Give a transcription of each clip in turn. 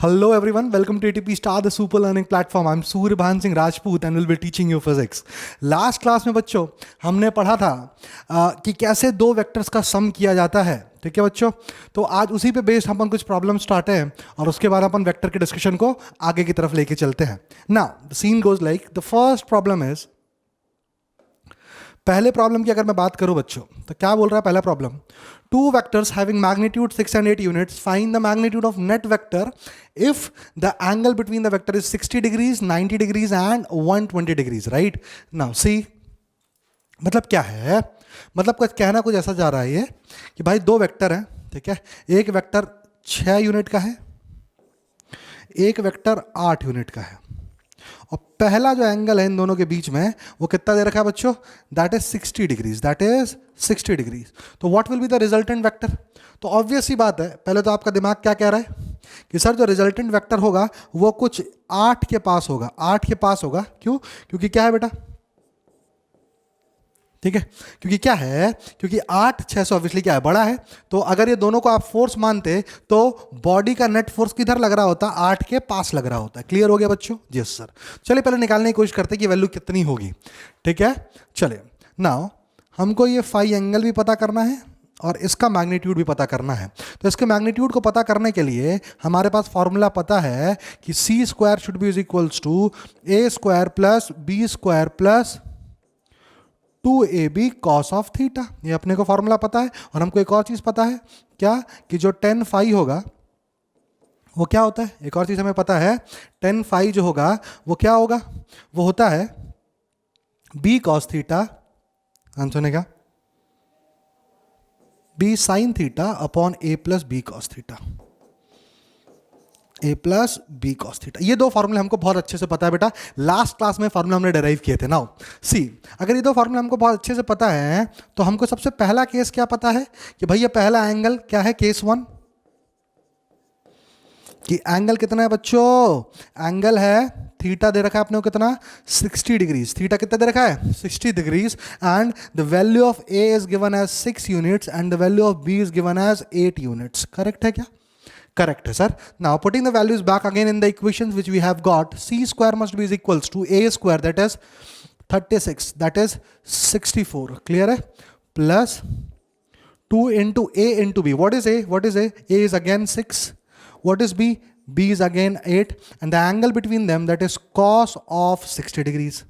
Hello everyone, welcome to ATP Star, the super learning platform. I'm Suryabhan Singh Rajput and will be teaching you physics. Last class में बच्चों हमने पढ़ा था कि कैसे दो वेक्टर्स का सम किया जाता है. ठीक है बच्चों, तो आज उसी पे बेस्ड अपन कुछ प्रॉब्लम स्टार्ट है और उसके बाद अपन वेक्टर के डिस्कशन को आगे की तरफ लेके चलते हैं. Now the scene goes like, the first problem is, पहले प्रॉब्लम की अगर मैं बात करूं बच्चों तो क्या बोल रहा है पहला problem, two vectors having magnitude 6 and 8 units, find the magnitude of net vector if the angle between the vector is 60 degrees 90 degrees and 120 degrees. Right now see, मतलब क्या है, मतलब कुछ कहना कुछ ऐसा जा रहा है ये कि भाई दो वेक्टर हैं. ठीक है, एक वेक्टर 6 यूनिट का है, एक वेक्टर 8 यूनिट का है, और पहला जो एंगल है इन दोनों के बीच में वो कितना दे रखा है बच्चों, that is 60 degrees, that is 60 degrees. तो what will be the resultant vector. तो ऑब्वियस सी बात है, पहले तो आपका दिमाग क्या कह रहा है कि सर जो रिजल्टेंट वेक्टर होगा वो कुछ 8 के पास होगा. 8 के पास होगा क्यों, क्योंकि क्या है बेटा, ठीक है, क्योंकि क्या है, क्योंकि 8 6 से ऑब्वियसली क्या है, बड़ा है. तो अगर ये दोनों को आप फोर्स मानते तो बॉडी का नेट फोर्स किधर लग रहा होता, 8 के पास लग रहा होता है. क्लियर हो गया बच्चों? Yes sir. चलिए पहले निकालने की कोशिश करते हैं कि वैल्यू कितनी होगी. ठीक है, चलिए नाउ हमको ये फाई एंगल भी पता करना है और इसका मैग्नीट्यूड भी पता करना है. तो इसके मैग्नीट्यूड को पता करने के लिए हमारे पास फॉर्मूला पता है कि c square should be is equals to a square plus b square plus 2ab cos of theta. ये अपने को फॉर्मूला पता है. और हमको एक और चीज़ पता है क्या, कि जो 10 फाई होगा वो क्या होता है, एक और चीज़ हमें पता है, 10 फाई जो होगा वो क्या होगा, वो होता है b cos थीटा, आंसर ने क्या, b sin theta upon a plus B cos theta, a plus B cos theta. ये दो फॉर्मूले हमको बहुत अच्छे से पता है बेटा, लास्ट क्लास में फॉर्मूला हमने डेराइव किए थे. नाउ सी, अगर ये दो फॉर्मूले हमको बहुत अच्छे से पता है तो हमको सबसे पहला केस क्या पता है कि भैया पहला एंगल क्या है, केस 1, कि एंगल कितना है बच्चों, एंगल है थीटा दे रखा है अपने को कितना, 60 डिग्रीज. थीटा कितना दे रखा है, 60 degrees, and the value of A is given as 6 units and the value of B is given as 8 units. Correct है क्या? Correct, sir. Now putting the values back again in the equations which we have got, c square must be is equals to a square, that is 36, that is 64. Clear है? Plus 2 into a into b. What is a? What is a? A is again 6. What is b? B is again 8. And the angle between them, that is cos of 60 degrees.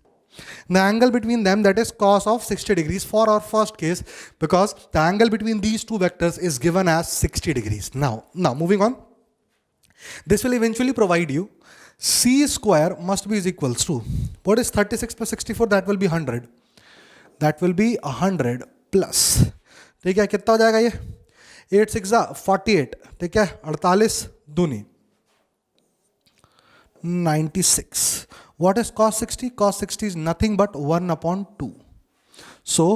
The angle between them, that is cos of 60 degrees for our first case, because the angle between these two vectors is given as 60 degrees. Now moving on, this will eventually provide you c square must be is equals to, what is 36 plus 64, that will be 100, that will be 100 plus, ठीक है, कितना हो जाएगा ये, 8 6 48, ठीक है, 48 दूनी 96. What is cos 60? Cos 60 is nothing but 1 upon 2. So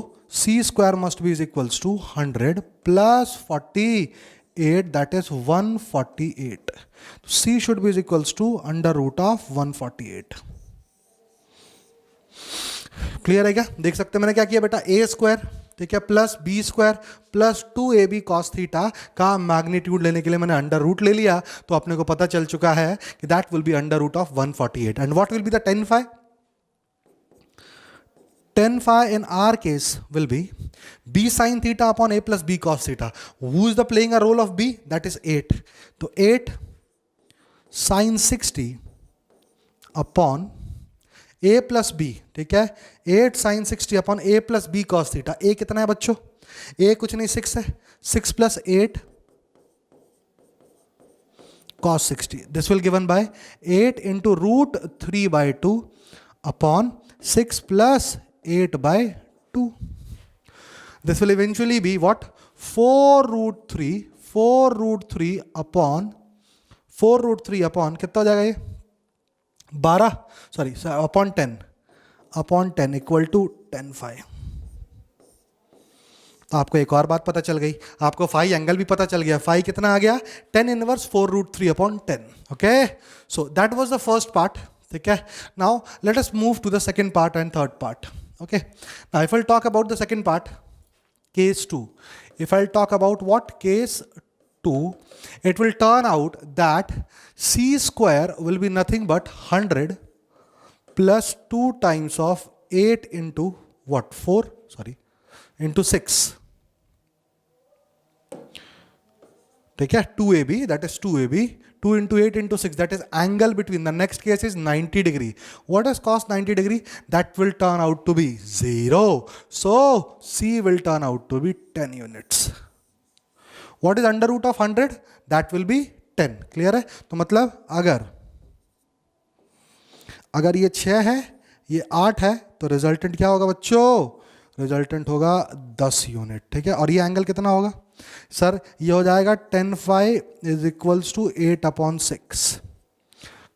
c square must be is equals to 100 plus 48, that is 148. C should be is equals to under root of 148. Clear है क्या? देख सकते हैं मैंने क्या किया बेटा, ए स्क्वायर, ठीक है, plus b square plus 2ab cos theta का मैग्नीट्यूड लेने के लिए मैंने अंडर रूट ले लिया. तो अपने को पता चल चुका है कि that will be under root of 148. And what will be the 10 phi? 10 phi in our case will be b sin theta upon a plus b cos theta. Who is the playing a role of b? That is 8. तो 8 sin 60 upon a plus b, ठीक है, 8 sin 60 upon a plus B cos theta. a कितना है बच्चों, a कुछ नहीं 6 है, 6 plus 8 cos 60. This will given by 8 into root 3 by 2 upon 6 plus 8 by 2. This will eventually be what, 4 root 3 upon 4 root 3 upon कितना हो जाएगा ये, 12, sorry upon 10 equal to 10 phi. तो आपको एक और बात पता चल गई, आपको फाई एंगल भी पता चल गया. फाई कितना आ गया, 10 inverse 4 root 3 upon 10. Okay, so that was the first part. ठीक है, now let us move to the second part and third part. Okay, now if I talk about the second part, case 2. If I'll talk about what, case 2. 2, it will turn out that c square will be nothing but 100 plus 2 times of 8 into what? 4? Sorry, into 6. ठीक है, 2ab, that is 2ab, 2 into 8 into 6, that is angle between. The next case is 90 degree. What is cos 90 degree? That will turn out to be 0. So C will turn out to be 10 units. What is under root of 100? That will be 10. Clear है? तो मतलब अगर ये 6 है, ये 8 है, तो resultant क्या होगा बच्चों? रिजल्टेंट होगा 10 यूनिट. ठीक है, और ये एंगल कितना होगा सर? ये हो जाएगा 10 phi is equals to 8/6.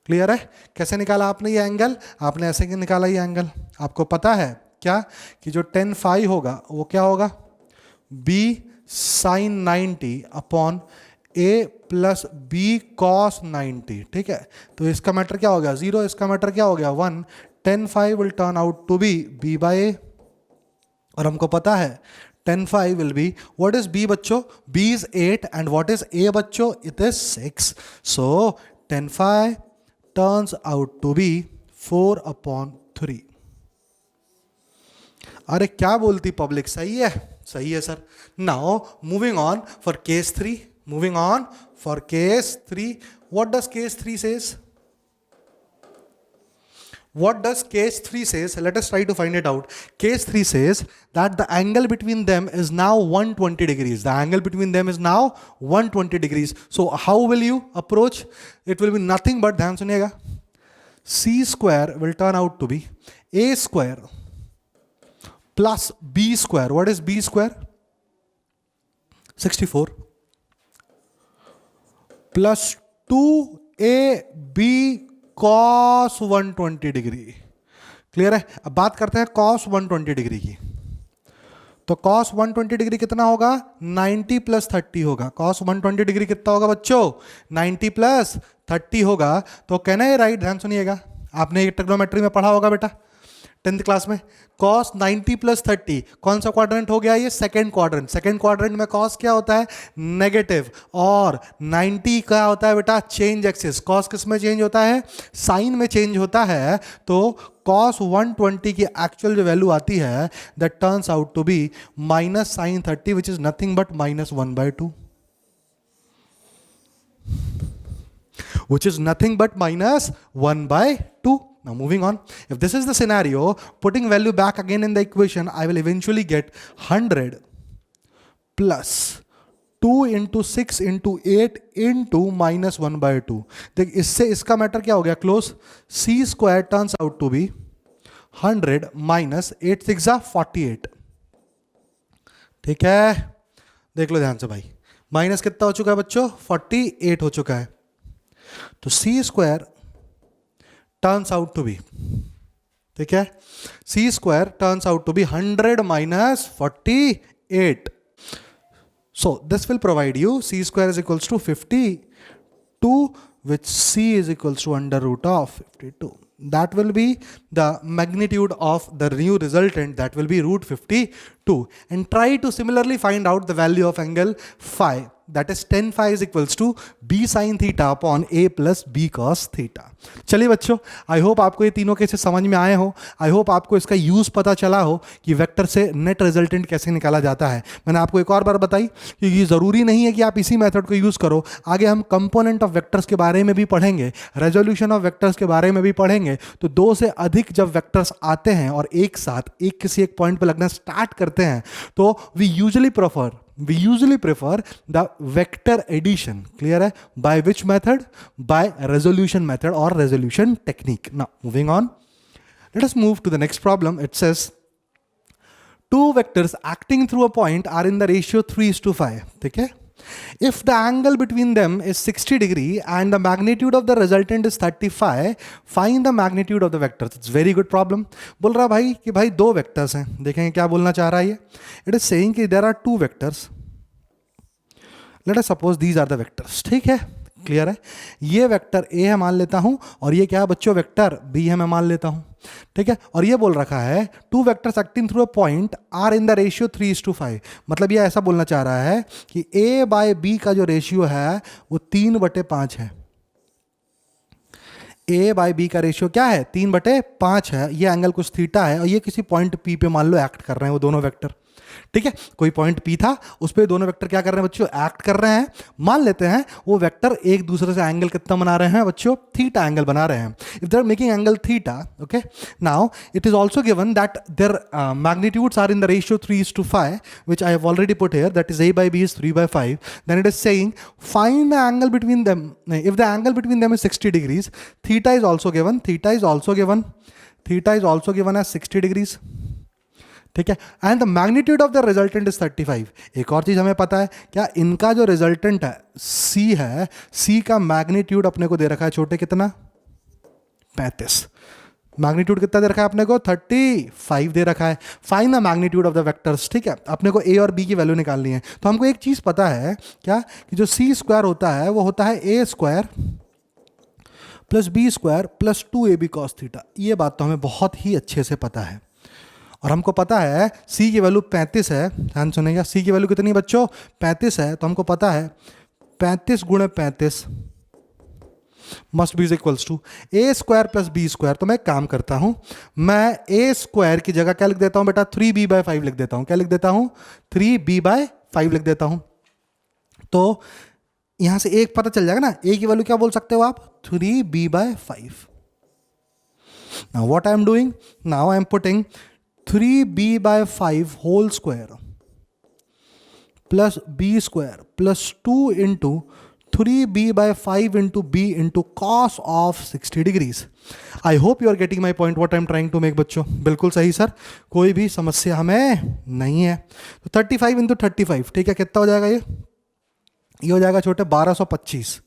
Clear है? कैसे निकाला आपने ये एंगल? आपने ऐसे ही निकाला ये एंगल. आपको पता है क्या कि जो 10 phi होगा वो क्या होगा? b sin 90 upon a plus b cos 90. ठीक है, तो इसका मैटर क्या हो गया? 0. इसका मैटर क्या हो गया? 1. 10 phi will turn out to be b by a. और हमको पता है 10 phi will be, what is b बच्चों? b is 8 and what is a बच्चों? It is 6. So 10 phi turns out to be 4/3. अरे क्या बोलती पब्लिक? सही है, सही है sir. Now moving on for case 3. Moving on for case 3. What does case 3 says? What does case 3 says? Let us try to find it out. Case 3 says that the angle between them is now 120 degrees. The angle between them is now 120 degrees. So how will you approach? It will be nothing but, ध्यान सुनिएगा, c square will turn out to be a square plus b square. What is b square? 64 plus 2ab cos 120 degree. Clear है? अब बात करते हैं cos 120 degree की. तो cos 120 degree कितना होगा? 90 प्लस 30 होगा. cos 120 डिग्री कितना होगा बच्चों? 90 प्लस 30 होगा. तो कैन आई राइट, ध्यान सुनिएगा, आपने ट्रिग्नोमेट्री में पढ़ा होगा बेटा 10th क्लास में. cos 90 प्लस 30 कौन सा क्वाड्रेंट हो गया? ये सेकेंड क्वाड्रेंट. सेकेंड क्वाड्रेंट में cos क्या होता है? नेगेटिव. और 90 क्या होता है बेटा? Change axis. cos किस में चेंज होता है? साइन में चेंज होता है. तो cos 120 की एक्चुअल जो वैल्यू आती है that turns out to be minus sine 30 which is nothing but -1/2. which is nothing but -1/2. Now moving on, if this is the scenario, putting value back again in the equation, I will eventually get 100 plus 2 into 6 into 8 into -1/2. देख इससे इसका matter क्या हो गया? Close. c square turns out to be 100 minus 8 6 48. ठीक है, देख लो ध्यान से भाई. माइनस कितना हो चुका है बच्चों? 48 हो चुका है. तो c square turns out to be, ठीक है, c square turns out to be 100 minus 48. So this will provide you c square is equals to 52, which c is equals to under root of 52. That will be the magnitude of the new resultant, that will be root 52. And try to similarly find out the value of angle phi, that is 10 phi is equals to b sin theta upon a plus b cos theta. चलिए बच्चों, आई hope आपको ये तीनों cases समझ में आए हो. आई hope आपको इसका यूज़ पता चला हो कि वेक्टर से नेट रिजल्टेंट कैसे निकाला जाता है. मैंने आपको एक और बार बताई कि ये ज़रूरी नहीं है कि आप इसी मेथड को यूज़ करो. आगे हम कंपोनेंट ऑफ वेक्टर्स के बारे में भी पढ़ेंगे, रेजोल्यूशन ऑफ वेक्टर्स के बारे में भी पढ़ेंगे. तो दो से अधिक जब वेक्टर्स आते हैं और एक साथ एक किसी एक पॉइंट पर लगना स्टार्ट करते हैं, तो we usually prefer the vector addition. Clear है? By which method? By resolution method or resolution technique. Now moving on, let us move to the next problem. It says two vectors acting through a point are in the ratio 3:5. ठीक है? If the angle between them is 60 degree and the magnitude of the resultant is 35, find the magnitude of the vectors. It's very good problem. बोल रहा भाई कि भाई दो vectors हैं. देखेंगे क्या बोलना चाह रहा है ये. It is saying कि there are two vectors. Let us suppose these are the vectors. ठीक है, क्लियर है? ये वेक्टर ए है मान लेता हूं, और ये क्या है बच्चों, वेक्टर बी है मैं मान लेता हूं। ठीक है, और ये बोल रखा है two vectors acting through a point are in the ratio 3:5। मतलब ये ऐसा बोलना चाह रहा है कि ए बाय बी का जो रेशियो है वो 3/5 है। ए बाय बी का रेशियो क्या है, 3/5 है। ये एंगल कुछ थीटा है, और ये किसी पॉइंट पी पे मान लो एक्ट कर रहे हैं वो दोनों वेक्टर। ठीक है, कोई पॉइंट पी था, उस पे दोनों वेक्टर क्या कर रहे हैं बच्चों, एक्ट कर रहे हैं। मान लेते हैं वो वेक्टर एक दूसरे से एंगल कितना बना रहे हैं बच्चों, थीटा एंगल बना रहे हैं। If they are making angle theta, okay, now it is also given that their magnitudes are in the ratio 3:5, which I have already put here, that is a by b is 3/5. Then it is saying find the angle between them. If the angle between them is 60 degrees, theta is also given, theta is also given as 60 degrees. ठीक है, and the magnitude of the resultant is 35। एक और चीज हमें पता है क्या, इनका जो रिजल्टेंट है सी है, सी का मैग्नीट्यूड अपने को दे रखा है छोटे कितना, 35। मैग्नीट्यूड कितना दे रखा है अपने को, 35 दे रखा है। Find the magnitude of the vectors. ठीक है, अपने को ए और बी की वैल्यू निकालनी है। तो हमको एक चीज पता है क्या, कि जो सी स्क्वायर होता है वो होता है a square plus b square plus 2ab cos theta. ये बात तो हमें बहुत ही अच्छे से पता है, और हमको पता है c की वैल्यू 35 है। ध्यान सुनेगा, c की वैल्यू कितनी है बच्चों, 35 है। तो हमको पता है 35 गुणे 35 must be equals to a square plus b square. तो मैं एक काम करता हूं, मैं ए स्क्वायर की जगह क्या लिख देता हूं बेटा, 3b/5 लिख देता हूं। क्या लिख देता हूं, 3b/5 लिख देता हूं। तो यहां से एक पता चल जाएगा ना, ए की वैल्यू क्या बोल सकते हो आप, 3b/5। Now what I am doing, now I am putting 3b/5 whole square plus b square plus 2 into 3b/5 into b into cos of 60 degrees. I hope you are getting my point what I am trying to make बच्चों। बिल्कुल सही sir, कोई भी समस्या हमें नहीं है। तो 35 इंटू 35, ठीक है, कितना हो जाएगा ये हो जाएगा छोटे 1225।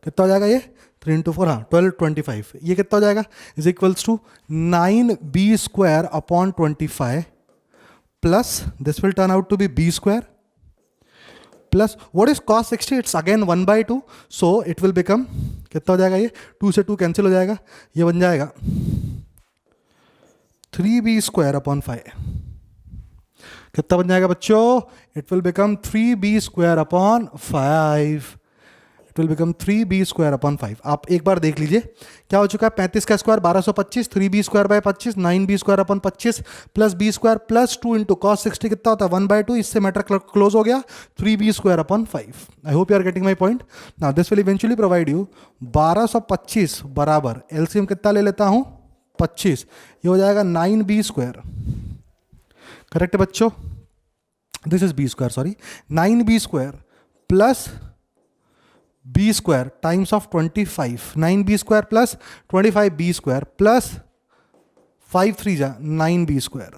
कितना हो जाएगा ये, 3 इंटू 4, हाँ 1225। ये कितना हो जाएगा, is equals to 9b square upon 25 plus this will turn out to be b square plus what is cos 60, it's again 1/2, so it will become, कितना हो जाएगा ये, 2 से 2 कैंसिल हो जाएगा, ये बन जाएगा 3b स्क्वायर अपॉन 5। कितना बन जाएगा बच्चों, it will become 3b square upon 5। It will become 3b square upon 5। आप एक बार देख लीजिए क्या हो चुका है, 35 का square 1225, 3b square by 25, 9b square upon 25 plus b square plus 2 into cos 60 कितना होता है 1/2। इससे मैटर क्लोज हो गया, 3b square upon 5। I hope you are getting my point. Now this will eventually provide you 1225 बराबर LCM कितना ले लेता हूँ 25, ये हो जाएगा 9b स्क्वायर। करेक्ट बच्चों, this is b square, sorry 9b square plus b square times of 25, 9b square plus 25b square plus 5 3 जा 9b स्क्वायर।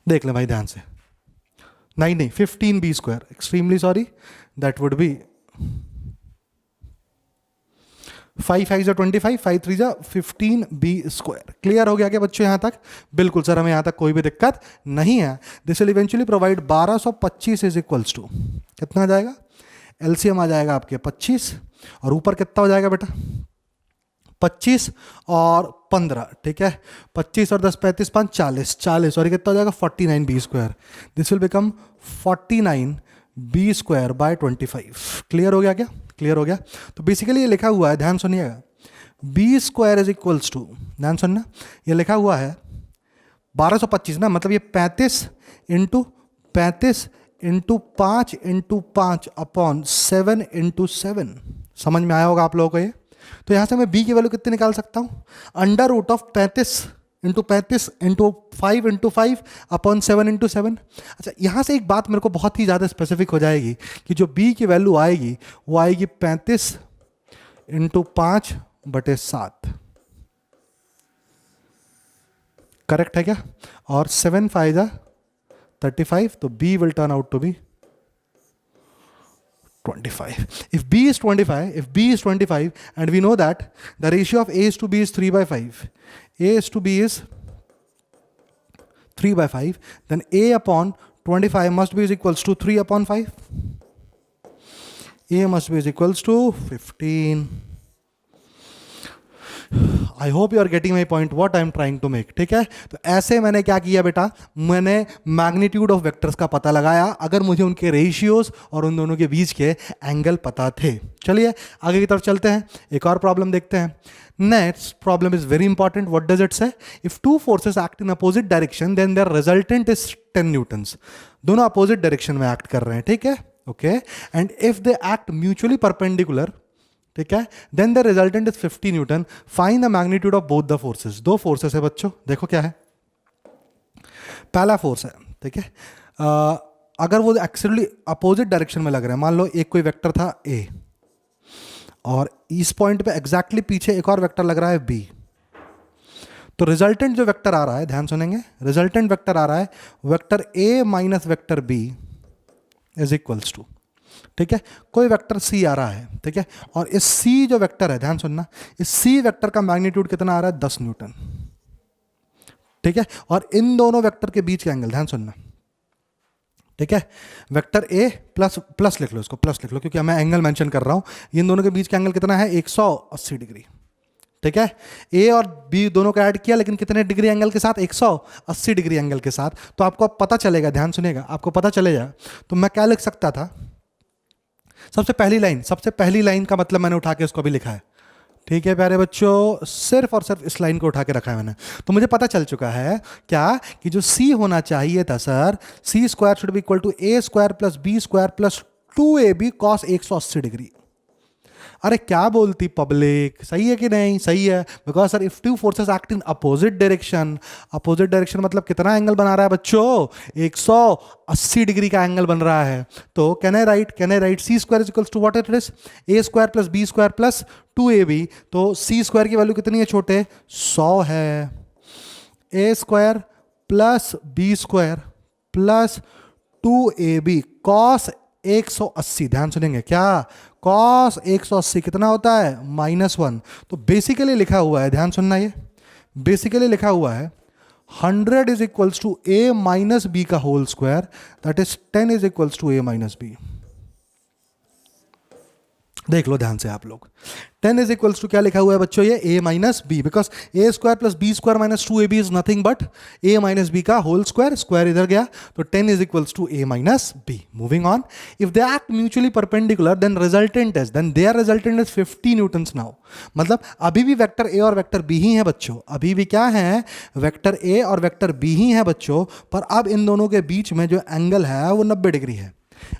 देख ले भाई ध्यान से, 9 नहीं 15b square, extremely sorry, that would be 5 5 जा 25, 5 3 जा 15b स्क्वायर। क्लियर हो गया क्या बच्चों यहाँ तक? बिल्कुल सर, हमें यहाँ तक कोई भी दिक्कत नहीं है। This will eventually provide 1225 is equals to कितना आ जाएगा, एलसीएम आ जाएगा आपके 25, और ऊपर कितना हो जाएगा बेटा 25 और 15, ठीक है, 25 और 10 35 5 40 40, और कितना हो जाएगा 49b square. This will become 49b square by 25। Clear हो गया क्या? क्लियर हो गया। तो बेसिकली ये लिखा हुआ है, ध्यान सुनिएगा, b square is equals to, ध्यान सुनना, ये लिखा हुआ है 1225 ना, मतलब ये 35 into 35 into 5 into 5 upon 7 into 7। समझ में आया होगा आप लोगों को ये। तो यहाँ से मैं b की वैल्यू कितनी निकाल सकता हूँ, under root of 35 into 5 into 5 upon 7 into 7। अच्छा, यहाँ से एक बात मेरे को बहुत ही ज़्यादा स्पेसिफिक हो जाएगी कि जो b की वैल्यू आएगी वो आएगी 35 इंटू 5/7। करेक्ट है क्या? और 7 5 जा 35, तो b will turn out to be 25. If b is 25, and we know that the ratio of a is to b is 3/5, a is to b is 3/5, then a upon 25 must be is equals to 3/5. A must be is equals to 15। I hope you are getting my point what I am trying to make. ठीक है, तो ऐसे मैंने क्या किया बेटा, मैंने magnitude of vectors का पता लगाया अगर मुझे उनके रेशियोज और उन दोनों के बीच के एंगल पता थे। चलिए आगे की तरफ चलते हैं, एक और प्रॉब्लम देखते हैं। Next problem is very important. What does it say? If two forces act in opposite direction then their resultant is 10 newtons. दोनों अपोजिट डायरेक्शन में एक्ट कर रहे हैं, ठीक है, okay, and if they act mutually perpendicular, ठीक है, then the resultant is 50 newton. Find the magnitude of both the forces. दो फोर्सेस है बच्चों, देखो क्या है। पहला फोर्स है, ठीक है, अगर वो एक्चुअली अपोजिट डायरेक्शन में लग रहे हैं, मान लो एक कोई वेक्टर था ए और इस पॉइंट पे एग्जैक्टली पीछे एक और वेक्टर लग रहा है बी, तो रिजल्टेंट जो वेक्टर आ रहा है, ध्यान सुनेंगे, रिजल्टेंट वेक्टर आ रहा है vector a minus vector b is equals to, ठीक है, कोई वेक्टर सी आ रहा है, ठीक है, और इस सी जो वेक्टर है, ध्यान सुनना, इस सी वेक्टर का मैग्नीट्यूड कितना आ रहा है? 10 न्यूटन, ठीक है, और इन दोनों वेक्टर के बीच का एंगल, ध्यान सुनना, ठीक है, वेक्टर ए प्लस प्लस लिख लो, इसको प्लस लिख लो क्योंकि मैं एंगल मेंशन कर रहा हूं। इन दोनों के बीच का एंगल कितना है? 180 डिग्री, ठीक है, ए और बी दोनों का ऐड किया, लेकिन कितने डिग्री एंगल के साथ? 180 डिग्री एंगल के साथ। तो आपको अब पता चलेगा, ध्यान सुनेगा, आपको पता चलेगा, तो मैं क्या लिख सकता था? सबसे पहली लाइन का मतलब मैंने उठा के इसको भी लिखा है, ठीक है प्यारे बच्चों, सिर्फ और सिर्फ इस लाइन को उठा के रखा है मैंने। तो मुझे पता चल चुका है क्या कि जो सी होना चाहिए था sir, c square should be equal to a square plus b square plus 2ab cos 180 degree. अरे क्या बोलती पब्लिक, सही है कि नहीं? सही है, because sir if two forces act in opposite direction, opposite direction मतलब कितना एंगल बना रहा है बच्चों? 180 डिग्री का एंगल बन रहा है। तो can I write c square is equals to what it is? A square plus b square plus 2ab। तो सी स्क्वायर की वैल्यू कितनी है छोटे? 100 है। A square plus b square plus 2ab cos 180, ध्यान सुनेंगे, क्या कॉस 180 कितना होता है? -1। तो बेसिकली लिखा हुआ है, ध्यान सुनना, ये बेसिकली लिखा हुआ है 100 is equals to a minus b का whole square, that is 10 is equals to a minus b. देख लो ध्यान से आप लोग, 10 इज इक्वल्स टू क्या लिखा हुआ है बच्चों? ये a minus b, because a square plus b square minus 2ab is nothing but a minus b का होल स्क्वायर, स्क्वायर इधर गया, तो 10 is equals to a minus b. Moving on, if they act mutually perpendicular then resultant is, then their resultant is 50 newtons now. मतलब अभी भी vector A और vector B ही है बच्चों, अभी भी क्या है? वेक्टर ए और वेक्टर बी ही है बच्चों, पर अब इन दोनों के बीच में जो एंगल है वो 90 डिग्री है।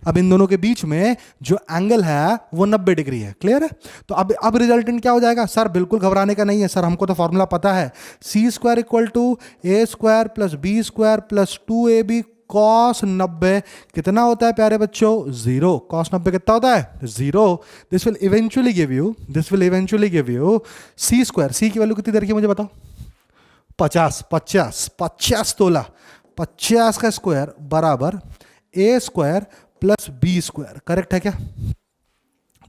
अब इन दोनों के बीच में जो एंगल है वो 90 डिग्री है। क्लियर है? तो अब रिजल्टेंट क्या हो जाएगा? सर बिल्कुल घबराने का नहीं है सर, हमको तो फॉर्मूला पता है, c square equal to a square plus b square plus 2ab cos 90 कितना होता है प्यारे बच्चों? 0। कॉस 90 कितना होता है? 0। This will eventually give you C square. C की वैल्यू कितनी देर की मुझे बताओ? 50 तोला, 50 का स्क्वायर बराबर a square plus b square. Correct है क्या?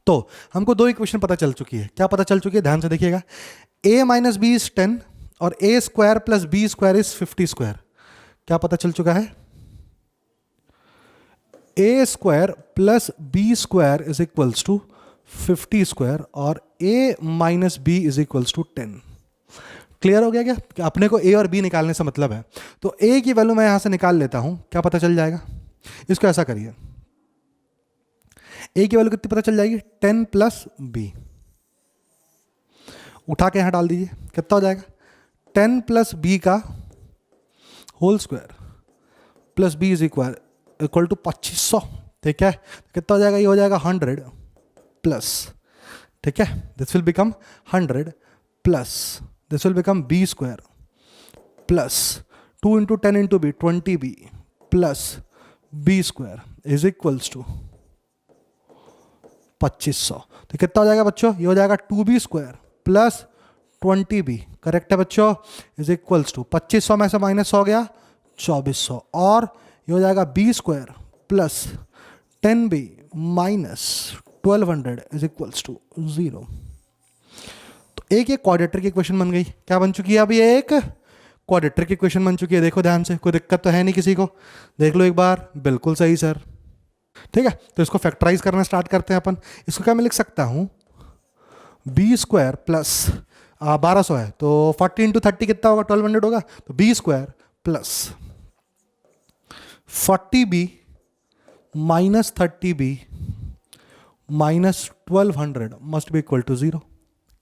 तो हमको दो इक्वेशन पता चल चुकी है। क्या पता चल चुकी है? ध्यान से देखिएगा, a माइनस बी इज 10 और a square plus b square is 50 square. क्या पता चल चुका है? a square plus b square is equals to 50 square और a minus b is equals to 10। Clear हो गया क्या कि अपने को a और b निकालने से मतलब है? तो a की वैल्यू मैं यहां से निकाल लेता हूं, क्या पता चल जाएगा? इसको ऐसा करिए, a की वैल्यू कितनी पता चल जाएगी? 10 प्लस बी, उठा के यहां डाल दीजिए, कितना हो जाएगा? 10 प्लस बी का whole square plus b is equal to 2500। ठीक है, कितना हो जाएगा? ये हो जाएगा 100 प्लस, ठीक है, this will become 100 plus this will become b square plus 2 into 10 into b 20b plus b square is equals to 2500। तो कितना हो जाएगा बच्चों? ये हो जाएगा 2b square plus 20b। Correct है बच्चों? इज इक्वल्स टू 2500 में से माइनस हो गया 2400 और ये हो जाएगा b square plus 10b minus 1200 is equals to 0। तो एक क्वाड्रेटिक इक्वेशन बन गई। क्या बन चुकी है? अभी एक क्वाड्रेटिक इक्वेशन बन चुकी है। देखो ध्यान से, कोई दिक्कत तो है नहीं किसी को? देख लो एक बार, बिल्कुल सही सर। ठीक है, तो इसको फैक्टराइज करना स्टार्ट करते हैं अपन। इसको क्या मैं लिख सकता हूँ, बी स्क्वायर प्लस 1200 है तो 40 इंटू 30 कितना होगा, 1200 होगा। तो b square plus 40b minus 30b minus 1200 must be equal to 0।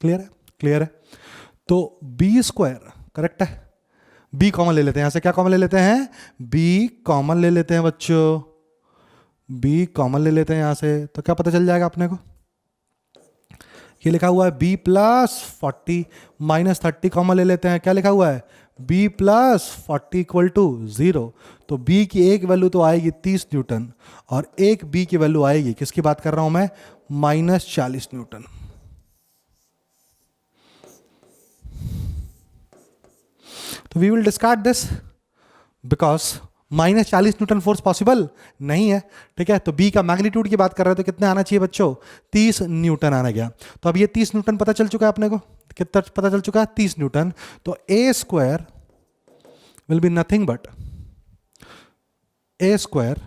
Clear है, क्लियर है। तो बी स्क्वायर करेक्ट है, बी कॉमन ले लेते हैं, यहां से क्या कॉमन ले लेते हैं, बी कॉमन ले लेते हैं बच्चों, बी कॉमन ले लेते हैं यहां से, तो क्या पता चल जाएगा अपने को, ये लिखा हुआ है b प्लस 40 माइनस 30 कॉमन ले लेते हैं, क्या लिखा हुआ है, b प्लस 40 इक्वल टू 0। तो b की एक वैल्यू तो आएगी 30 न्यूटन और एक b की वैल्यू आएगी, किसकी बात कर रहा हूं मैं, माइनस 40 न्यूटन। तो we will discard this because minus 40 newton force possible नहीं है। ठीक है, तो बी का मैग्नीट्यूड की बात कर रहे हो तो कितने आना चाहिए बच्चों, 30 न्यूटन आना गया। तो अब ये 30 न्यूटन पता चल चुका है अपने को, कितना पता चल चुका है, 30 न्यूटन। तो a square will be nothing but a square,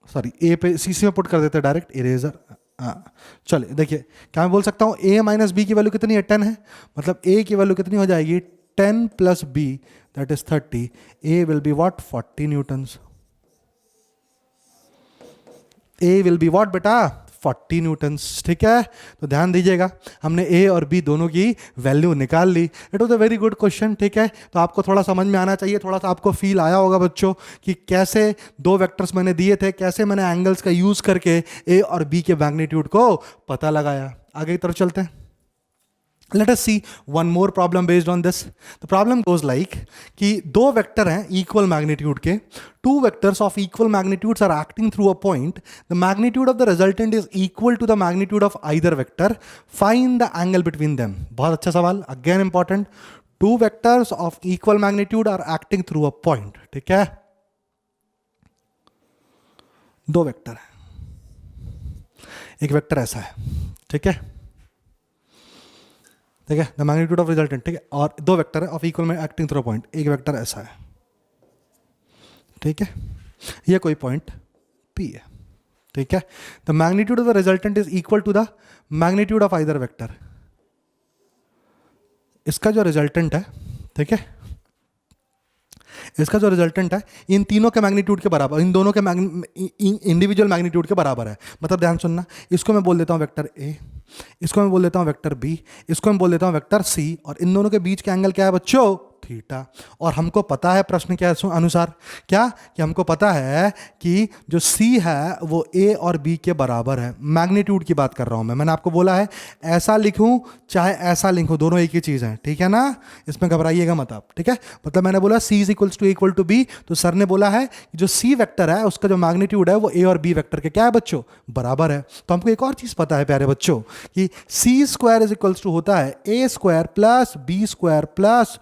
sorry a पे सीसी में पुट कर देते हैं डायरेक्ट, इरेजर। हाँ चलिए देखिए, क्या मैं बोल सकता हूँ ए माइनस बी की वैल्यू कितनी है, 10 है, मतलब ए की वैल्यू कितनी हो जाएगी, 10 plus B that is 30, A will be what, 40 newtons, A will be what बेटा, 40 न्यूटन्स। ठीक है, तो ध्यान दीजिएगा, हमने A और B दोनों की वैल्यू निकाल ली। It was a very good question. ठीक है, तो आपको थोड़ा समझ में आना चाहिए, थोड़ा सा आपको फील आया होगा बच्चों कि कैसे दो वेक्टर्स मैंने दिए थे, कैसे मैंने एंगल्स का यूज करके A और B के मैग्नीट्यूड को पता लगाया। आगे की तरफ चलते हैं। Let us see one more problem based on this. The problem goes like कि दो वेक्टर हैं इक्वल मैग्नीट्यूड के, two vectors of equal magnitudes are acting through a point. The magnitude of the resultant is equal to the magnitude of either vector. Find the angle between them. बहुत अच्छा सवाल, again important. Two vectors of equal magnitude are acting through a point. ठीक है, दो vector है, एक vector ऐसा है, ठीक है, ठीक है, द मैग्नीट्यूड ऑफ रिजल्टेंट, ठीक है, और दो वेक्टर है ऑफ इक्वल में एक्टिंग थ्रू पॉइंट, एक वेक्टर ऐसा है, ठीक है, ये कोई पॉइंट P है, ठीक है। The magnitude of the resultant is equal to the magnitude of either vector. इसका जो रिजल्टेंट है, ठीक है, इसका जो रिजल्टेंट है इन तीनों के मैग्नीट्यूड के बराबर, इन दोनों के इंडिविजुअल मैग्नीट्यूड के बराबर है। मतलब ध्यान सुनना, इसको मैं बोल देता हूँ वेक्टर ए, इसको मैं बोल देता हूँ वेक्टर बी, इसको मैं बोल देता हूँ वेक्टर सी, और इन दोनों के बीच का एंगल क्या है बच्चों, थीटा। और हमको पता है प्रश्न के अनुसार क्या, कि हमको पता है कि जो सी है वो ए और बी के बराबर है। मैग्नीट्यूड की बात कर रहा हूं मैंने आपको बोला है ऐसा लिखूं चाहे ऐसा लिखूं, दोनों एक ही चीज़ है, ठीक है ना, इसमें घबराइएगा मत आप, ठीक है। मतलब मैंने बोला सी इज इक्वल टू बी, तो सर ने बोला है कि जो सी वेक्टर है उसका जो मैग्नीट्यूड है वो ए और बी वेक्टर के क्या है बच्चों, बराबर है। तो हमको एक और चीज़ पता है प्यारे बच्चों कि c square is equals to होता है a square plus b square plus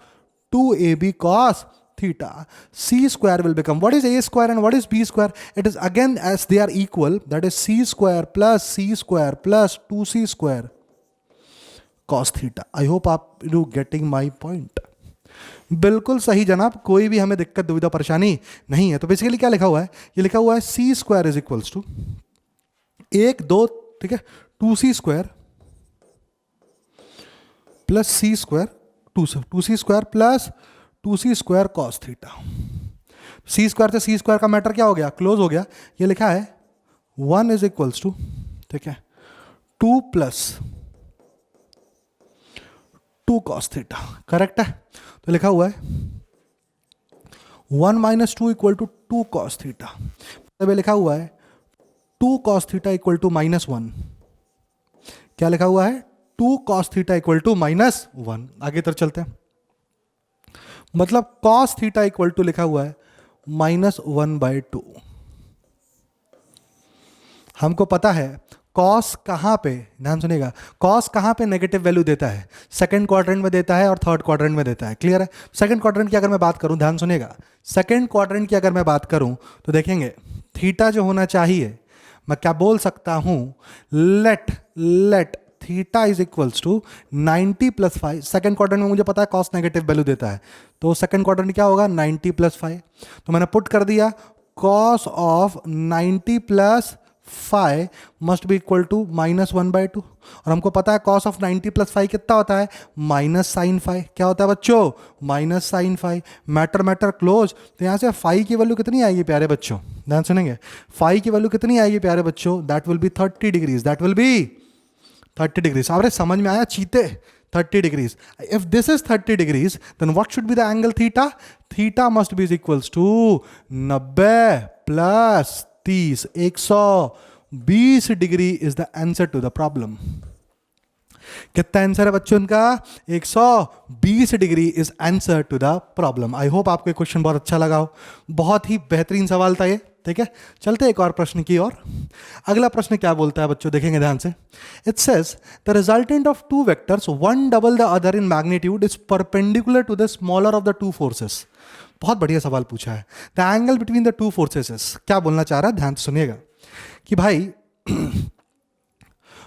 2ab cos theta. C square will become, what is a square and what is b square? It is again as they are equal, that is c square plus c square plus 2c square cos theta. I hope आप you getting my point. बिल्कुल सही जनाब, कोई भी हमें दिक्कत दुविधा परेशानी नहीं है। तो बेसिकली क्या लिखा हुआ है, ये लिखा हुआ है c square is equals to 1 2, ठीक है, 2c square plus c square 2c square plus 2c square cos theta. C square से सी स्क्वायर का मैटर क्या हो गया, क्लोज हो गया। ये लिखा है 1 इज इक्वल्स टू, ठीक है, 2 प्लस 2 कॉस थीटा, करेक्ट है। तो लिखा हुआ है 1 minus 2 equal to 2 cos theta. तब ये लिखा हुआ है 2 कॉस थीटा इक्वल टू -1। क्या लिखा हुआ है, 2 cos थीटा इक्वल टू -1। आगे तरफ चलते हैं, मतलब cos थीटा इक्वल टू लिखा हुआ है -1/2। हमको पता है cos कहाँ पे, ध्यान सुनिएगा, cos कहाँ पे नेगेटिव वैल्यू देता है, सेकंड क्वाड्रेंट में देता है और थर्ड क्वाड्रेंट में देता है। क्लियर है। सेकंड क्वाड्रेंट की अगर मैं बात करूं, ध्यान सुनिएगा, सेकंड क्वाड्रेंट की अगर मैं बात करूं तो देखेंगे थीटा जो होना चाहिए, मैं क्या बोल सकता हूं, let theta is equals to 90 plus 5। Second quadrant में मुझे पता है कॉस नेगेटिव वैल्यू देता है, तो सेकेंड क्वाड्रेंट क्या होगा, 90 प्लस 5। तो मैंने पुट कर दिया cos of 90 plus five must be equal to -1/2। और हमको पता है कॉस ऑफ 90 प्लस फाइव कितना होता है, -sin5। क्या होता है बच्चों, -sin5। Matter close. तो यहाँ से फाइव की वैल्यू कितनी आएगी प्यारे बच्चों, ध्यान सुनेंगे, फाइव की वैल्यू कितनी आएगी प्यारे बच्चों, that will B 30 degrees, that will B 30 degrees. अरे समझ में आया चीते, 30 degrees. If this is 30 degrees, then what should be the angle theta? Theta must be equals to 90 plus 30, 120 degree is the answer to the problem. कितना answer है बच्चों इनका, 120 degree is answer to the problem. I hope आपको question बहुत अच्छा लगा हो, बहुत ही बेहतरीन सवाल था ये। ठीक है, चलते एक और प्रश्न की ओर। अगला प्रश्न क्या बोलता है बच्चों, देखेंगे ध्यान से। It says the resultant of two vectors one double the other in magnitude is perpendicular to the smaller of the two forces. बहुत बढ़िया सवाल पूछा है। The angle between the two forces is, क्या बोलना चाह रहा है, ध्यान से सुनिएगा कि भाई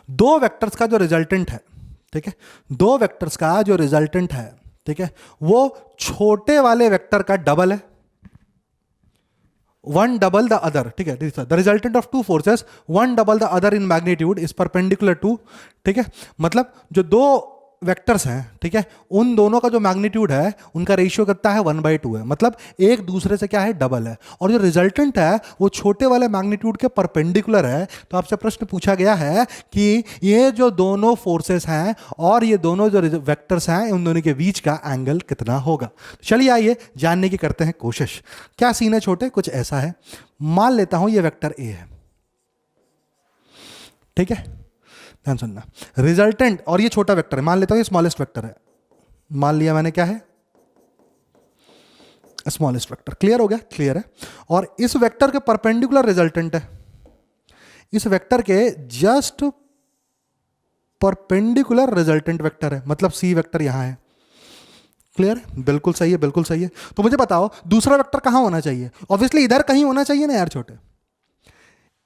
दो वेक्टर्स का जो रिजल्टेंट है, ठीक है, दो वेक्टर्स का जो रिजल्टेंट है, ठीक है, वो छोटे वाले वेक्टर का डबल है, वन डबल द अदर। ठीक है, the resultant of two forces one double the other in magnitude is perpendicular to. ठीक है, मतलब जो दो वेक्टर्स हैं, ठीक है, उन दोनों का जो मैग्नीट्यूड है उनका रेशियो कितना है, 1/2 है, मतलब एक दूसरे से क्या है, डबल है। और जो रिजल्टेंट है वो छोटे वाले मैग्नीट्यूड के परपेंडिकुलर है। तो आपसे प्रश्न पूछा गया है कि ये जो दोनों फोर्सेस हैं और ये दोनों जो वेक्टर्स हैं उन दोनों के बीच का एंगल कितना होगा। चलिए आइए जानने की करते हैं कोशिश। क्या सीन है छोटे, कुछ ऐसा है, मान लेता हूं ये वेक्टर ए है, ठीक है, ध्यान सुनना, रिजल्टेंट, और ये छोटा वेक्टर है, मान लेता हूं ये स्मॉलेस्ट वेक्टर है, मान लिया मैंने क्या है, स्मॉलेस्ट वेक्टर। क्लियर हो गया, क्लियर है। और इस वेक्टर के परपेंडिकुलर रिजल्टेंट है, इस वेक्टर के जस्ट परपेंडिकुलर रिजल्टेंट वेक्टर है, मतलब सी वेक्टर यहां है। क्लियर है, बिल्कुल सही है, बिल्कुल सही है। तो मुझे बताओ दूसरा वेक्टर कहां होना चाहिए, ऑब्वियसली इधर कहीं होना चाहिए ना यार छोटे,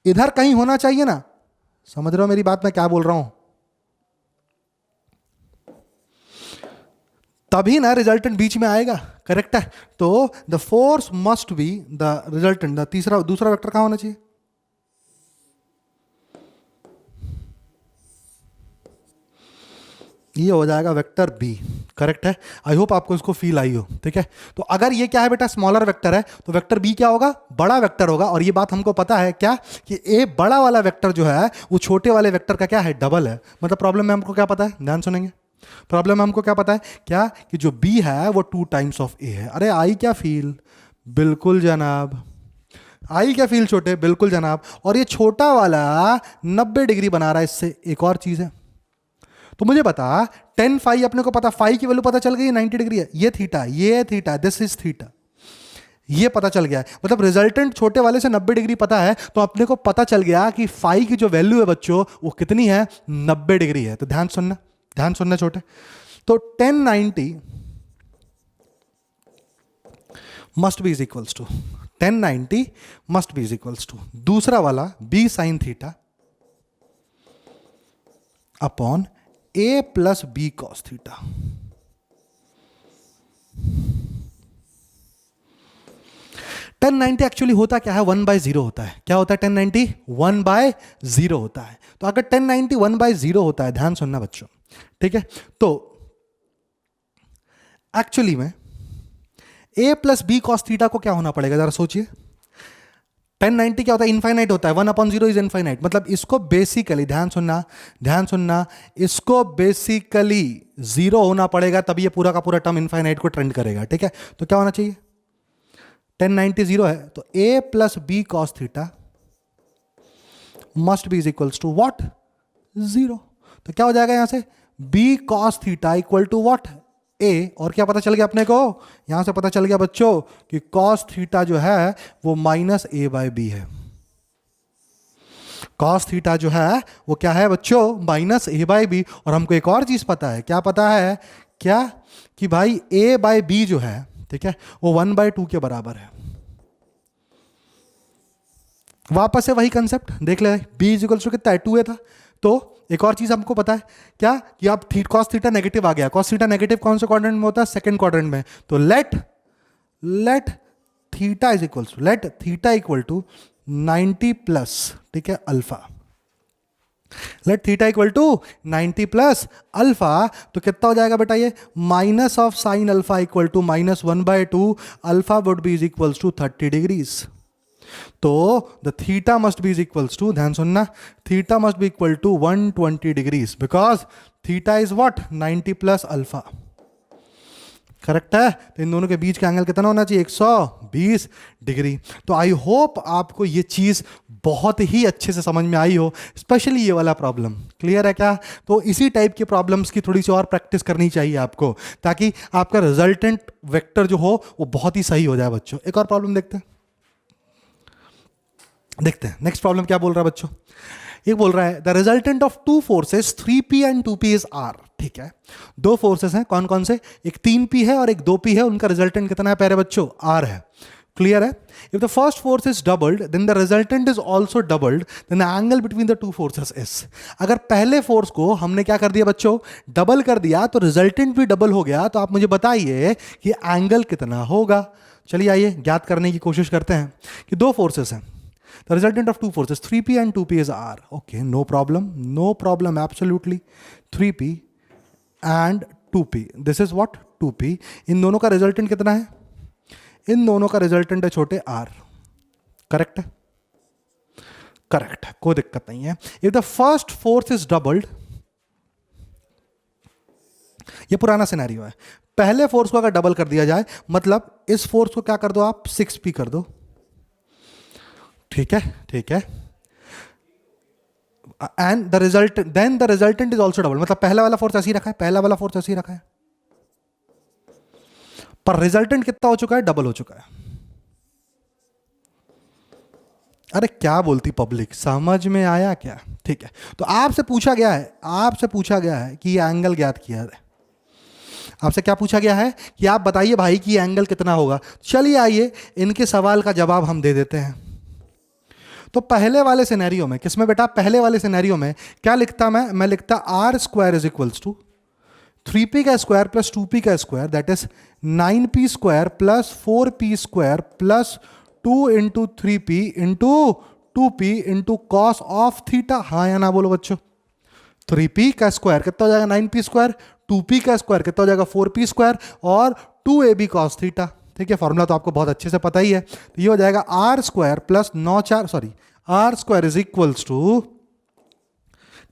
इधर कहीं होना चाहिए ना, समझ रहे हो मेरी बात मैं क्या बोल रहा हूं, तभी ना रिजल्टेंट बीच में आएगा, करेक्ट है। तो the force must be the resultant, the दूसरा वेक्टर कहां होना चाहिए, ये हो जाएगा वेक्टर बी, करेक्ट है। आई होप आपको इसको फील आई हो, ठीक है। तो अगर ये क्या है बेटा, स्मॉलर वेक्टर है, तो वेक्टर बी क्या होगा, बड़ा वेक्टर होगा। और ये बात हमको पता है क्या, कि ए बड़ा वाला वेक्टर जो है वो छोटे वाले वेक्टर का क्या है, डबल है। मतलब प्रॉब्लम में हमको क्या पता है, ध्यान सुनेंगे, प्रॉब्लम में हमको क्या पता है, क्या कि जो बी है वो 2 टाइम्स ऑफ ए है। अरे आई क्या फील, बिल्कुल जनाब, आई क्या फील छोटे, बिल्कुल जनाब। और ये छोटा वाला 90 डिग्री बना रहा है, इससे एक और चीज है। तो मुझे बता, tan फाई अपने को पता, फाई की वैल्यू पता चल गई 90 डिग्री है, ये थीटा, दिस इज थीटा, ये पता चल गया है। मतलब रिजल्टेंट छोटे वाले से 90 डिग्री पता है, तो अपने को पता चल गया कि फाई की जो वैल्यू है बच्चों वो कितनी है, 90 डिग्री है। तो ध्यान सुनना छोटे। तो tan 90 must be is equals to, tan 90 must be is equals to दूसरा वाला b sin theta upon a plus B cos theta. tan 90 actually होता क्या है, 1/0 होता है। क्या होता है tan 90, 1/0 होता है। तो अगर tan 90 1/0 होता है, ध्यान सुनना बच्चों, ठीक है, तो एक्चुअली में a plus B cos theta को क्या होना पड़ेगा, जरा सोचिए। tan 90 क्या होता है, इनफाइनाइट होता है, 1/0 इज इनफाइनाइट। मतलब इसको बेसिकली, ध्यान सुनना, इसको बेसिकली 0 होना पड़ेगा, तभी ये पूरा का पूरा टर्म इनफाइनाइट को ट्रेंड करेगा, ठीक है। तो क्या होना चाहिए, tan 90 0 है, तो a plus B cos theta must be is equals to what, 0। तो क्या हो जाएगा यहां से, b cos theta equal to what, a। और क्या पता चल गया अपने को, यहां से पता चल गया बच्चों कि cos थीटा जो है वो -a/b है। cos थीटा जो है वो क्या है बच्चों, -a/b। और हमको एक और चीज पता है, क्या पता है, क्या कि भाई a/b जो है, ठीक है, वो 1/2 के बराबर है। वापस से वही कंसेप्ट देख ले, b इज इक्वल्स टू कितना है, 2a था। तो एक और चीज हमको पता है क्या, कि अब cos थीटा नेगेटिव आ गया। cos थीटा नेगेटिव कौन से क्वाड्रेंट में होता है, सेकंड क्वाड्रेंट में। तो let theta is equals to, let theta equal to 90 plus, ठीक है, alpha. Let theta equal to 90 plus alpha, तो कितना हो जाएगा बेटा ये, minus of sine alpha equal to -1/2, alpha would be is equals to 30 degrees. तो the theta must be is equals to, ध्यान सुनना, theta must be equal to 120 degrees, because theta is what, 90 plus alpha. Correct है। तो इन दोनों के बीच का angle कितना होना चाहिए, 120 डिग्री। तो आई होप आपको ये चीज़ बहुत ही अच्छे से समझ में आई हो, स्पेशली ये वाला प्रॉब्लम। क्लियर है क्या? तो इसी टाइप के प्रॉब्लम्स की थोड़ी सी और प्रैक्टिस करनी चाहिए आपको, ताकि आपका रिजल्टेंट वेक्टर जो हो वो बहुत ही सही हो जाए बच्चों। एक और प्रॉब्लम देखते हैं, नेक्स्ट प्रॉब्लम क्या बोल रहा है बच्चों। ये बोल रहा है the resultant of two forces 3p and 2p is r। ठीक है, दो फोर्सेस हैं, कौन कौन से, एक 3p है और एक 2p है, उनका रिजल्टेंट कितना है प्यारे बच्चों, r है। क्लियर है? If the first force is doubled then the resultant is also doubled, then the angle between the two forces is. अगर पहले फोर्स को हमने क्या कर दिया बच्चों, डबल कर दिया, तो रिजल्टेंट भी डबल हो गया, तो आप मुझे बताइए कि एंगल कितना होगा। चलिए आइए ज्ञात करने की कोशिश करते हैं कि दो फोर्सेस हैं, the resultant of two forces 3p and 2p is r. Okay, no problem, absolutely, 3p and 2p, this is what, 2p। इन दोनों का रिजल्टेंट कितना है, इन दोनों का रिजल्टेंट है छोटे r। करेक्ट है, करेक्ट है, कोई दिक्कत नहीं है। If the first force is doubled, ये पुराना सिनेरियो है, पहले फोर्स को अगर डबल कर दिया जाए, मतलब इस फोर्स को क्या कर दो आप, 6p कर दो। ठीक है, ठीक है, and the result then the resultant is also double, मतलब पहला वाला फोर्स ऐसे ही रखा है, पहला वाला फोर्स ऐसे ही रखा है, पर रिजल्टेंट कितना हो चुका है, डबल हो चुका है। अरे क्या बोलती पब्लिक, समझ में आया क्या? ठीक है, तो आपसे पूछा गया है कि ये एंगल ज्ञात किया है। आपसे क्या पूछा गया है कि आप बताइए भाई कि एंगल कितना होगा। चलिए आइए इनके सवाल का जवाब हम दे देते हैं। तो पहले वाले सिनेरियो में, किसमें बेटा, पहले वाले सिनेरियो में क्या लिखता मैं लिखता r square is equals to 3p का स्क्वायर प्लस 2p का square, that is 9p square plus 4p square plus 2 into 3p into 2p into cos of theta. हाँ या ना बोलो बच्चों। 3p का स्क्वायर कितना हो जाएगा, 9p स्क्वायर, 2p का स्क्वायर कितना हो जाएगा, 4p स्क्वायर, और 2ab कॉस थीटा। ठीक है, फॉर्मूला तो आपको बहुत अच्छे से पता ही है। तो ये हो जाएगा r square plus r square is equals to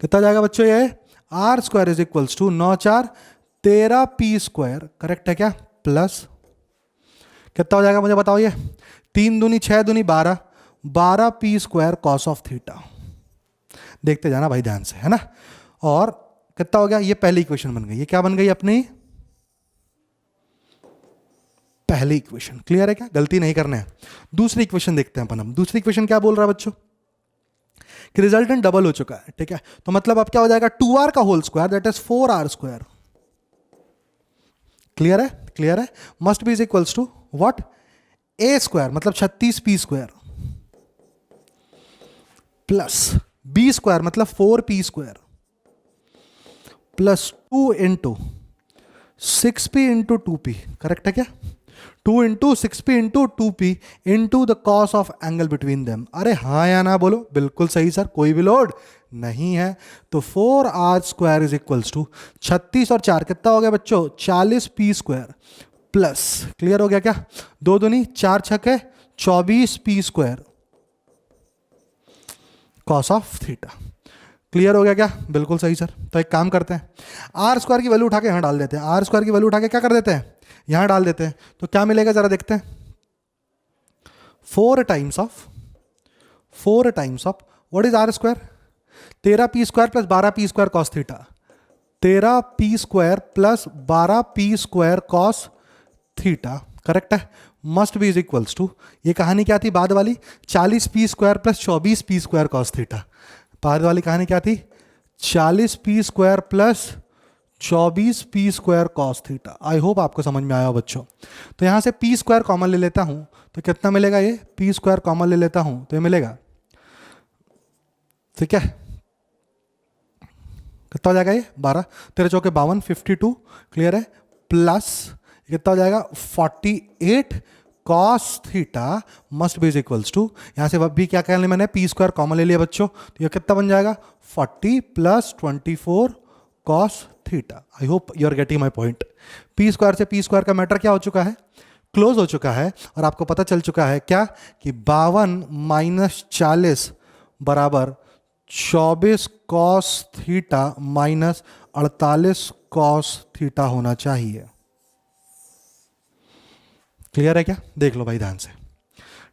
कितना हो जाएगा बच्चों, ये r square is equals to 9×4 13p square. Correct है क्या? प्लस कितना हो जाएगा मुझे बताओ, ये 3 दूनी 6 दूनी 12, 12p square cos of theta. देखते जाना भाई ध्यान से, है ना। और कितना हो गया, ये पहली इक्वेशन बन गई। ये क्या बन गई अपनी पहली इक्वेशन। क्लियर है क्या? गलती नहीं करना है। दूसरी इक्वेशन देखते हैं अपन हम। दूसरी इक्वेशन क्या बोल रहा है बच्चों कि रिजल्टेंट डबल हो चुका है। ठीक है, तो मतलब अब क्या हो जाएगा, 2r का whole square that is 4r square. Clear है? क्लियर है। Must be is equals to what, a square मतलब 36p square plus b square मतलब 4p square plus 2 into 6p into 2p। Correct है क्या? 2 into 6p into 2p into the cos of angle between them. अरे हाँ या ना बोलो। बिल्कुल सही सर, कोई भी लोड नहीं है। तो 4r square is equals to 36 और 4 कितना हो गया बच्चों, 40p स्क्वायर प्लस, क्लियर हो गया क्या, 2 दूनी 4 छके 24p square cos of theta. Clear हो गया क्या? बिल्कुल सही सर। तो एक काम करते हैं, आर स्क्वायर की वैल्यू उठा के यहाँ डाल देते हैं। आर स्क्वायर की वैल्यू उठा के क्या कर देते हैं, यहाँ डाल देते हैं। तो क्या मिलेगा जरा देखते हैं। 4 times of what is r square, 13p square plus 12p square cos theta. 13p square plus 12p square cos theta. Correct है। Must be is equals to, ये कहानी क्या थी बाद वाली, 40p square plus 24p square cos theta. बाद वाली कहानी क्या थी, 40p square plus 24p square cos theta. I hope आपको समझ में आया बच्चों। तो यहाँ से p स्क्वायर कॉमन ले लेता हूँ तो कितना मिलेगा, ये p स्क्वायर कॉमन ले लेता हूँ तो ये मिलेगा, ठीक है, कितना हो जाएगा ये 12, 13 चौके 52, 52। क्लियर है। प्लस कितना हो जाएगा 48 cos theta must be is equals to, यहाँ से भी क्या कहने मैंने पी स्क्वायर कॉमन ले लिया बच्चों, तो ये कितना बन जाएगा 40 plus 24 cos theta. I hope you are getting my point. P square से पी स्क्वायर का मैटर क्या हो चुका है, क्लोज हो चुका है, और आपको पता चल चुका है क्या कि 52 माइनस 40 बराबर 24 cos theta minus 48 cos theta होना चाहिए। क्लियर है क्या? देख लो भाई ध्यान से,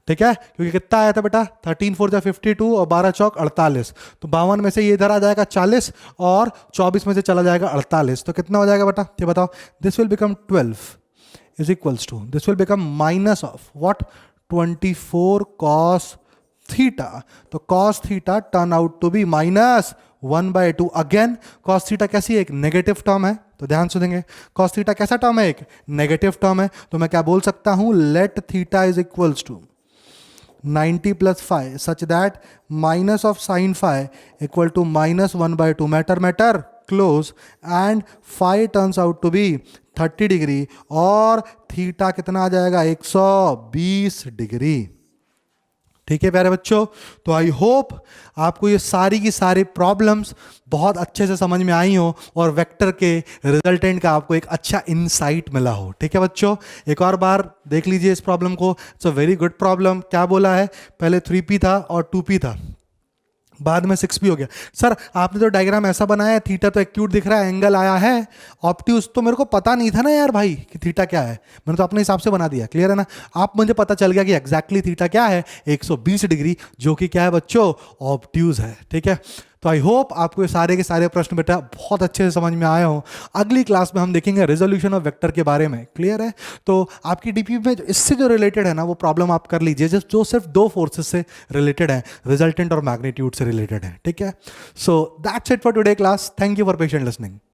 ठीक है, क्योंकि कितना आया था बेटा 13 4 जा 52 और 12 चौक 48, तो 52 में से ये इधर आ जाएगा 40 और 24 में से चला जाएगा 48, तो कितना हो जाएगा बेटा ये बताओ। This will become 12 is equals to, this will become minus of what 24 cos theta, तो cos theta turn out to be -1/2। Again cos theta कैसी है, एक नेगेटिव टर्म है, तो ध्यान सुनेंगे कॉस थीटा कैसा टर्म है, एक नेगेटिव टर्म है, तो मैं क्या बोल सकता हूं, let theta is equals to 90 plus phi such that minus of sin phi equal to -1/2, matter close, and phi turns out to be 30 degree और थीटा कितना आ जाएगा 120 डिग्री। ठीक है प्यारे बच्चों, तो आई होप आपको ये सारी की सारी प्रॉब्लम्स बहुत अच्छे से समझ में आई हो और वेक्टर के रिजल्टेंट का आपको एक अच्छा इनसाइट मिला हो। ठीक है बच्चों, एक और बार देख लीजिए इस प्रॉब्लम को। It's a very good problem. क्या बोला है, पहले 3p था और 2p था, बाद में 6p हो गया। सर आपने तो डायग्राम ऐसा बनाया है, थीटा तो एक्यूट दिख रहा है, एंगल आया है, ऑब्ट्यूज तो मेरे को पता नहीं था ना यार भाई कि थीटा क्या है, मैंने तो अपने हिसाब से बना दिया। क्लियर है ना? आप मुझे पता चल गया कि एग्जैक्टली थीटा क्या है, 120 डिग्री, जो कि क्या है बच्चों, ऑब्ट्यूज है। ठीक है, तो आई होप आपको ये सारे के सारे प्रश्न बेटा बहुत अच्छे से समझ में आए हो। अगली क्लास में हम देखेंगे रेजोल्यूशन ऑफ वेक्टर के बारे में। क्लियर है? तो आपकी डीपी में इससे जो रिलेटेड है ना वो प्रॉब्लम आप कर लीजिए, जो सिर्फ दो फोर्सेस से रिलेटेड है, रिजल्टेंट और मैग्नीट्यूड से रिलेटेड है। ठीक है, so that's it for today class. Thank you for patient listening.